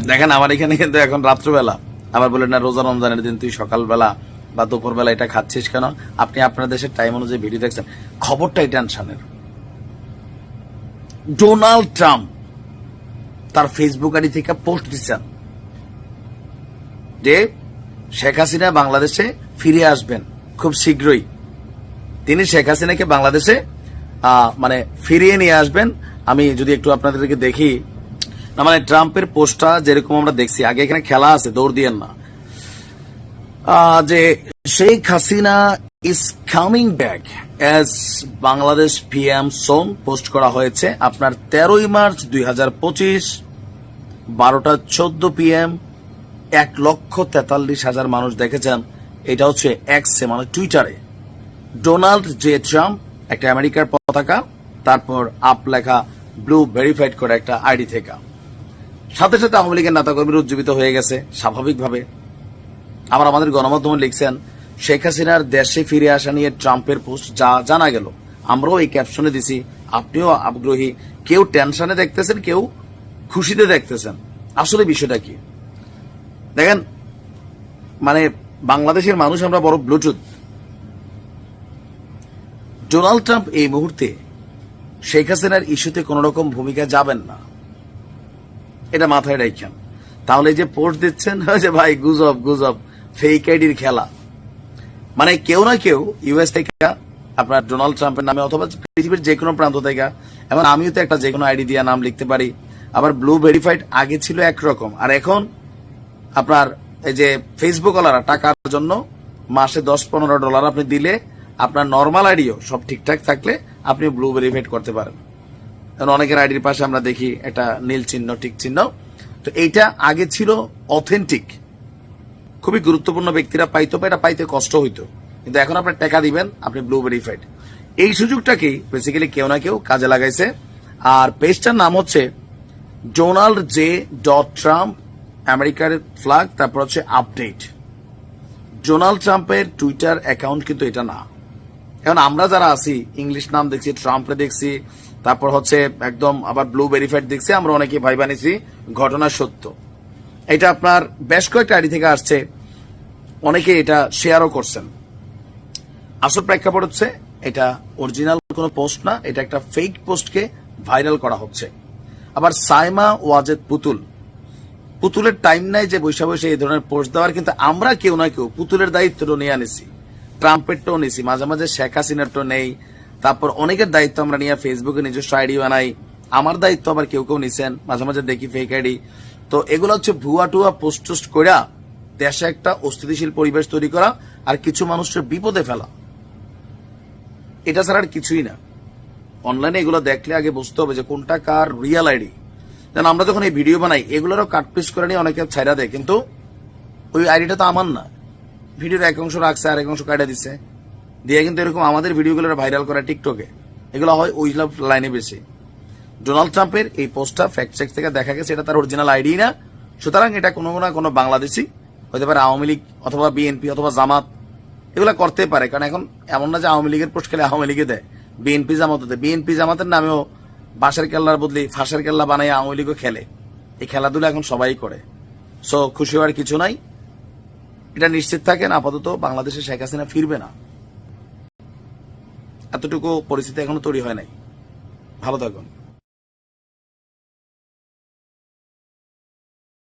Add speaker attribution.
Speaker 1: দেখেন আমার এখানে কিন্তু এখন রাত্রবেলা, আবার বলেন না রোজা রমজানের দিন তুই সকালবেলা বা দুপুরবেলা এটা খাচ্ছিস কেন? আপনি আপনার দেশের টাইম অনুযায়ী ভিডিও দেখছেন। খবরটাই টেনশনের। ডোনাল্ড ট্রাম্প তার ফেসবুক আইডি থেকে পোস্ট দিচ্ছেন যে শেখ হাসিনা বাংলাদেশে ফিরে আসবেন খুব শীঘ্রই। তিনি শেখ হাসিনাকে বাংলাদেশে মানে ফিরিয়ে নিয়ে আসবেন। আমি যদি একটু আপনাদেরকে দেখি, না মানে ট্রাম্পের পোস্টটা যেরকম আমরা দেখছি, আগে এখানে খেলা আছে, দৌড় দিয়েন না, যে Sheikh Hasina is coming back as Bangladesh PM soon post করা হয়েছে আপনার 13ই মার্চ 2025 12টা 14 PM। 1,43,000 মানুষ দেখেছেন। এটা হচ্ছে এক্সে মানে টুইটারে। ডোনাল্ড জে ট্রাম্প একটা আমেরিকার পতাকা, তারপর আপ লেখা ব্লু ভেরিফাইড করে একটা আইডি থেকে। সাথে সাথে আওয়ামী লীগের নেতাকর্মীরা উজ্জীবিত হয়ে গেছে স্বাভাবিকভাবে। আবার আমাদের গণমাধ্যমে লিখছেন শেখ হাসিনার দেশে ফিরে আসা নিয়ে ট্রাম্পের পোস্ট যা জানা গেল। আমরাও এই ক্যাপশনে দিছি, আপনিও আগ্রহী, কেউ টেনশনে দেখতেছেন, কেউ খুশিতে দেখতেছেন। আসলে বিষয়টা কি দেখেন, মানে বাংলাদেশের মানুষ আমরা বড় ব্লুটুথ। ডোনাল্ড ট্রাম্প এই মুহূর্তে শেখ হাসিনার ইস্যুতে কোন রকম ভূমিকা যাবেন না, এটা মাথায় রাখেন। তাহলে যে পোস্ট দিচ্ছেন যে ভাই গুজব গুজব, ফেক আইডির খেলা, মানে কেউ না কেউ ইউএস থেকে আপনার ডোনাল্ড ট্রাম্পের নামে অথবা পৃথিবীর যে কোনো প্রান্ত থেকে, এবং আমিও তো একটা যে কোনো আইডি দিয়ে নাম লিখতে পারি। আবার ব্লু ভেরিফাইড আগে ছিল একরকম, আর এখন আপনার এই যে ফেসবুক ওয়ালারা টাকার জন্য মাসে $10-15 আপনি দিলে আপনার নর্মাল আইডিও সব ঠিকঠাক থাকলে আপনি ব্লু ভেরিফাইড করতে পারেন। কারণ অনেকের আইডির পাশে আমরা দেখি একটা নীল চিহ্ন, টিক চিহ্ন। তো এইটা আগে ছিল অথেন্টিক, খুবই গুরুত্বপূর্ণ ব্যক্তিরা পাইতো, এটা পাইতে কষ্ট হইতো, কিন্তু এখন আপনি টাকা দিবেন, আপনি ব্লু ভেরিফাইড। এই সুযোগটাকেই বেসিক্যালি কেউ না কেউ কাজে লাগাইছে। আর পেজটার নাম হচ্ছে ডোনাল্ড জে ডট ট্রাম্প, আমেরিকার ফ্ল্যাগ, তারপর হচ্ছে আপডেট। ডোনাল্ড ট্রাম্পের টুইটার অ্যাকাউন্ট কিন্তু এটা না। এখন আমরা যারা আছি ইংলিশ নাম দেখছি, ট্রাম্পে দেখছি, তারপর হচ্ছে একদম আবার ব্লু ভেরিফাইড দেখছি, আমরা অনেকে ভাই বানিয়েছি ঘটনা সত্য। এটা আপনার বেশ কয়েকটা আইডি থেকে আসছে, অনেকে এটা শেয়ারও করছেন। আসল প্রেক্ষাপট হচ্ছে এটা অরিজিনাল কোনো পোস্ট না, এটা একটা ফেক পোস্টকে ভাইরাল করা হচ্ছে। আবার সাইমা ওয়াজেদ পুতুলের টাইম নাই যে বৈশা বৈশা এই ধরনের পোস্ট দেওয়ার, কিন্তু আমরা কেউ না কেউ পুতুলের দায়িত্বটা নিয়ে আনিছি, ট্রাম্পেরটাও নিছি, মাঝে মাঝে শেখ হাসিনারটাও নেই, তারপর অনেকের দায়িত্ব আমরা নিয়ে ফেসবুকে নিজস্ব আইডি বানাই। আমার দায়িত্ব আবার কেউ কেউ নিছেন, মাঝে মাঝে দেখি ফেক আইডি। তো এগুলো হচ্ছে ভুয়া টুয়া পোস্ট টোস্ট করা দেশে একটা অস্থিতিশীল পরিবেশ তৈরি করা আর কিছু মানুষের বিপদে ফেলা, এটা ছাড়া আর কিছুই না। অনলাইনে এগুলো দেখলে আগে বুঝতে হবে যে কোনটা কার রিয়েল আইডি। যেন আমরা যখন এই ভিডিও বানাই এগুলোরও কাটপিস করে নিয়ে অনেকে ছাইরা দেয়, কিন্তু ওই আইডিটা তো আমার না, ভিডিওর এক অংশ রাখছে আর এক অংশ কাটা দিচ্ছে দিয়ে, কিন্তু এরকম আমাদের ভিডিওগুলো ভাইরাল করা টিকটকে, এগুলো হয় ওই লাইনে বেশি। ডোনাল্ড ট্রাম্পের এই পোস্টটা ফ্যাক্ট চেক থেকে দেখা গেছে এটা তার অরিজিনাল আইডি না, সুতরাং এটা কোনো না কোনো বাংলাদেশি হতে পারে, আওয়ামী লীগ অথবা বিএনপি অথবা জামাত এগুলা করতে পারে। কারণ এখন এমন না যে আওয়ামী লীগের পোস্ট খেলে আওয়ামী লীগে দেয়, বিএনপি জামাত দেয়। বিএনপি জামাতের নামেও বাঁশের কেল্লার বদলে ফাঁসের কেল্লা বানায় আওয়ামী লীগও খেলে। এই খেলাধুলা এখন সবাই করে। সো খুশি হওয়ার কিছু নাই, এটা নিশ্চিত থাকেন আপাতত বাংলাদেশে শেখ হাসিনা ফিরবে না, এতটুকু পরিস্থিতি এখনো তৈরি হয় নাই। ভালো থাকুন।